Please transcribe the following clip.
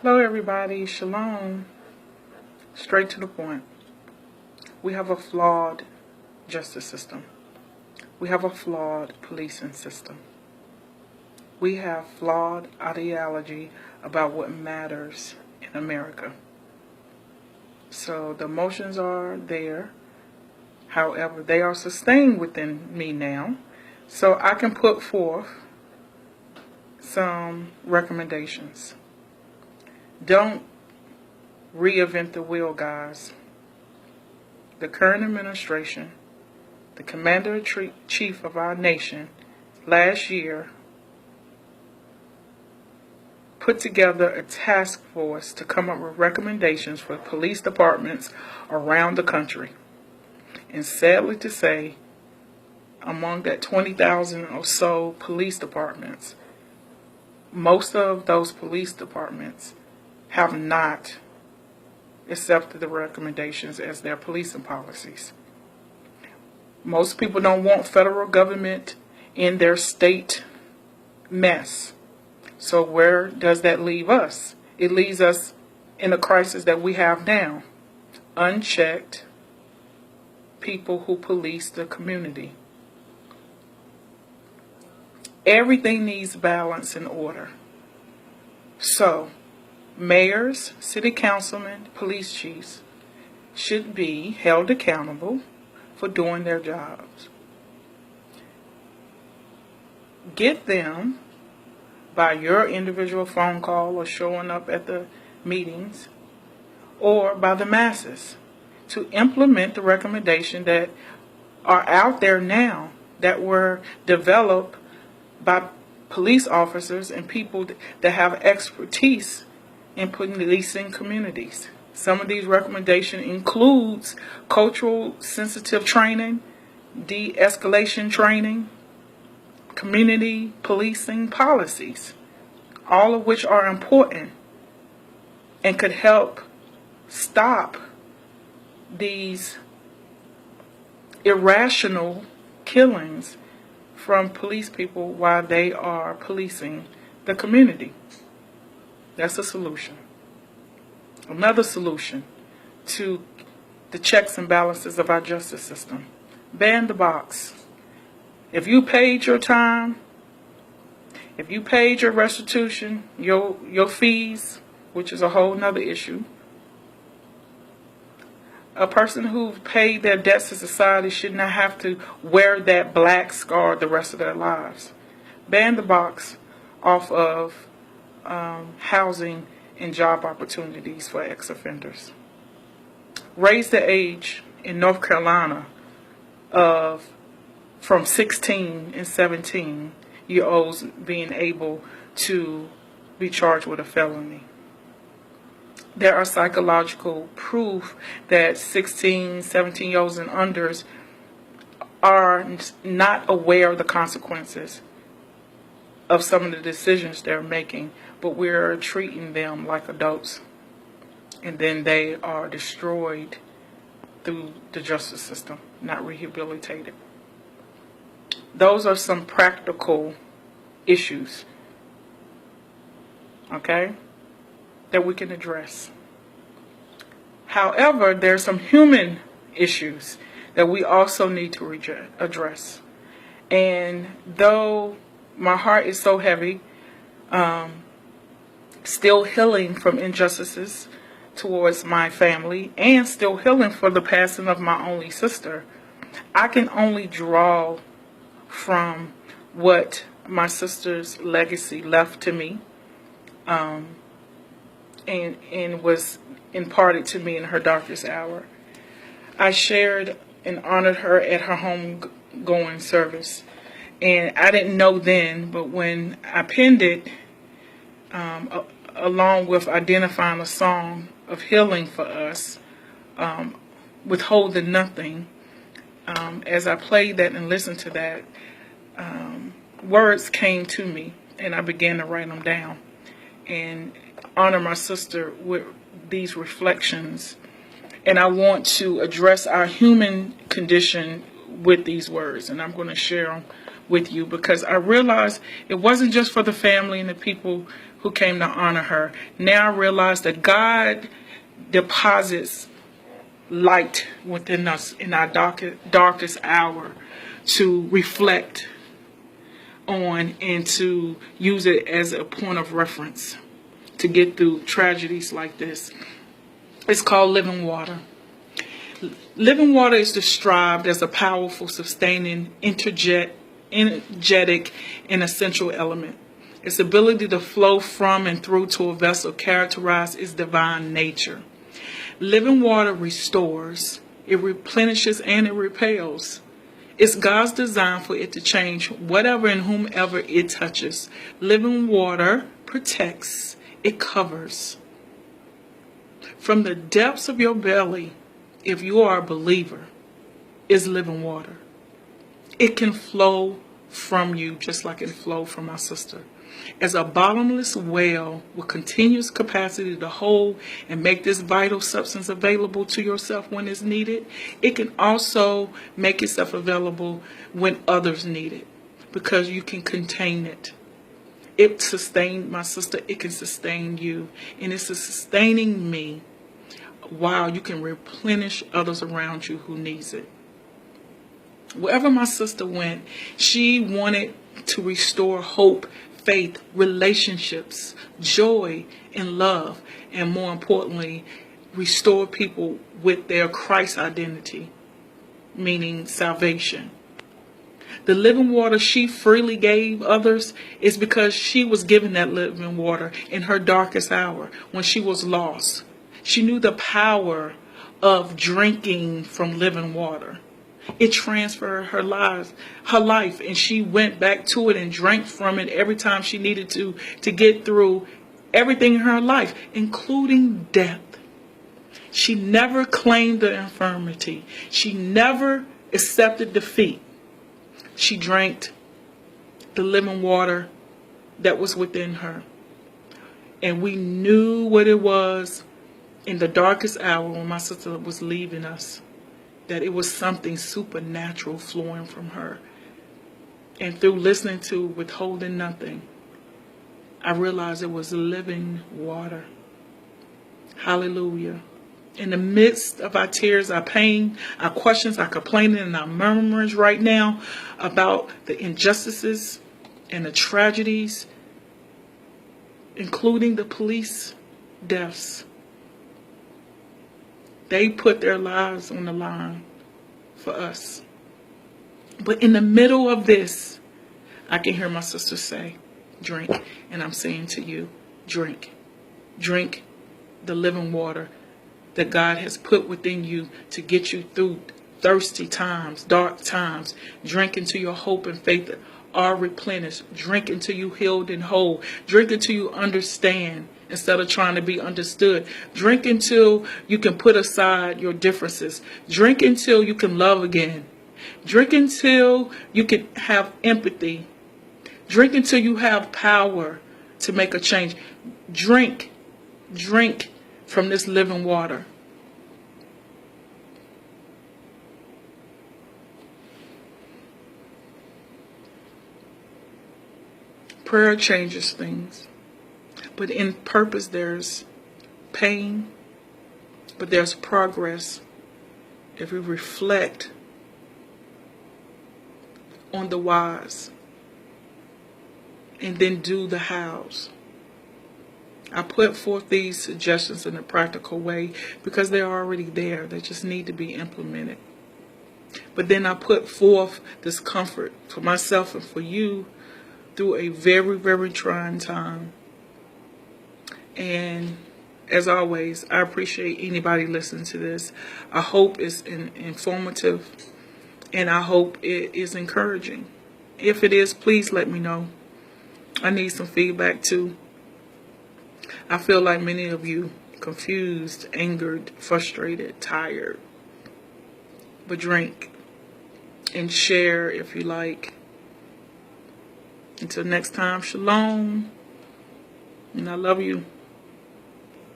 Hello everybody, shalom. Straight to the point. We have a flawed justice system. We have a flawed policing system. We have flawed ideology about what matters in America. So the emotions are there. However, they are sustained within me now. So I can put forth some recommendations. Don't reinvent the wheel, guys. The current administration, the commander-in-chief of our nation, last year put together a task force to come up with recommendations for police departments around the country. And sadly to say, among that 20,000 or so police departments, most of those police departments have not accepted the recommendations as their policing policies. Most people don't want federal government in their state mess. So where does that leave us? It leaves us in the crisis that we have now. Unchecked people who police the community. Everything needs balance and order. So, mayors, city councilmen, police chiefs should be held accountable for doing their jobs. Get them by your individual phone call or showing up at the meetings, or by the masses, to implement the recommendation that are out there now that were developed by police officers and people that have expertise in policing communities. Some of these recommendations includes cultural sensitive training, de-escalation training, community policing policies, all of which are important and could help stop these irrational killings from police people while they are policing the community. That's a solution. Another solution to the checks and balances of our justice system. Ban the box. If you paid your time, if you paid your restitution, your fees, which is a whole nother issue, a person who paid their debts to society should not have to wear that black scar the rest of their lives. Ban the box off of housing and job opportunities for ex-offenders. Raise the age in North Carolina of from 16 and 17-year-olds being able to be charged with a felony. There are psychological proof that 16, 17-year-olds and unders are not aware of the consequences of some of the decisions they're making, but we're treating them like adults. And then they are destroyed through the justice system, not rehabilitated. Those are some practical issues, okay, that we can address. However, there's some human issues that we also need to address. And though my heart is so heavy, still healing from injustices towards my family and still healing for the passing of my only sister, I can only draw from what my sister's legacy left to me, and was imparted to me in her darkest hour. I shared and honored her at her homegoing service, and I didn't know then, but when I penned it, along with identifying a song of healing for us, Withholding Nothing, as I played that and listened to that, words came to me, and I began to write them down and honor my sister with these reflections. And I want to address our human condition with these words, and I'm going to share them with you, because I realized it wasn't just for the family and the people who came to honor her. Now I realize that God deposits light within us in our darkest hour to reflect on and to use it as a point of reference to get through tragedies like this. It's called living water. Living water is described as a powerful, sustaining, energetic, and essential element. Its ability to flow from and through to a vessel characterized its divine nature. Living water restores, it replenishes, and it repels. It's God's design for it to change whatever and whomever it touches. Living water protects, it covers. From the depths of your belly, if you are a believer, is living water. It can flow from you just like it flowed from my sister. As a bottomless well with continuous capacity to hold and make this vital substance available to yourself when it's needed, it can also make itself available when others need it, because you can contain it. It sustained my sister, it can sustain you, and it's sustaining me while you can replenish others around you who needs it. Wherever my sister went, she wanted to restore hope, faith, relationships, joy, and love, and more importantly, restore people with their Christ identity, meaning salvation. The living water she freely gave others is because she was given that living water in her darkest hour when she was lost. She knew the power of drinking from living water. It transferred her life, and she went back to it and drank from it every time she needed to get through everything in her life, including death. She never claimed the infirmity. She never accepted defeat. She drank the living water that was within her. And we knew what it was in the darkest hour when my sister was leaving us, that it was something supernatural flowing from her. And through listening to Withholding Nothing, I realized it was living water. Hallelujah. In the midst of our tears, our pain, our questions, our complaining, and our murmurings right now about the injustices and the tragedies, including the police deaths, they put their lives on the line for us. But in the middle of this, I can hear my sister say, drink. And I'm saying to you, drink. Drink the living water that God has put within you to get you through thirsty times, dark times. Drink until your hope and faith are replenished. Drink until you healed and whole. Drink until you understand instead of trying to be understood. Drink until you can put aside your differences. Drink until you can love again. Drink until you can have empathy. Drink until you have power to make a change. Drink from this living water. Prayer changes things. But in purpose, there's pain, but there's progress if we reflect on the whys and then do the hows. I put forth these suggestions in a practical way because they're already there. They just need to be implemented. But then I put forth this comfort for myself and for you through a very, very trying time. And as always, I appreciate anybody listening to this. I hope it's informative, and I hope it is encouraging. If it is, please let me know. I need some feedback too. I feel like many of you confused, angered, frustrated, tired. But drink and share if you like. Until next time, shalom. And I love you.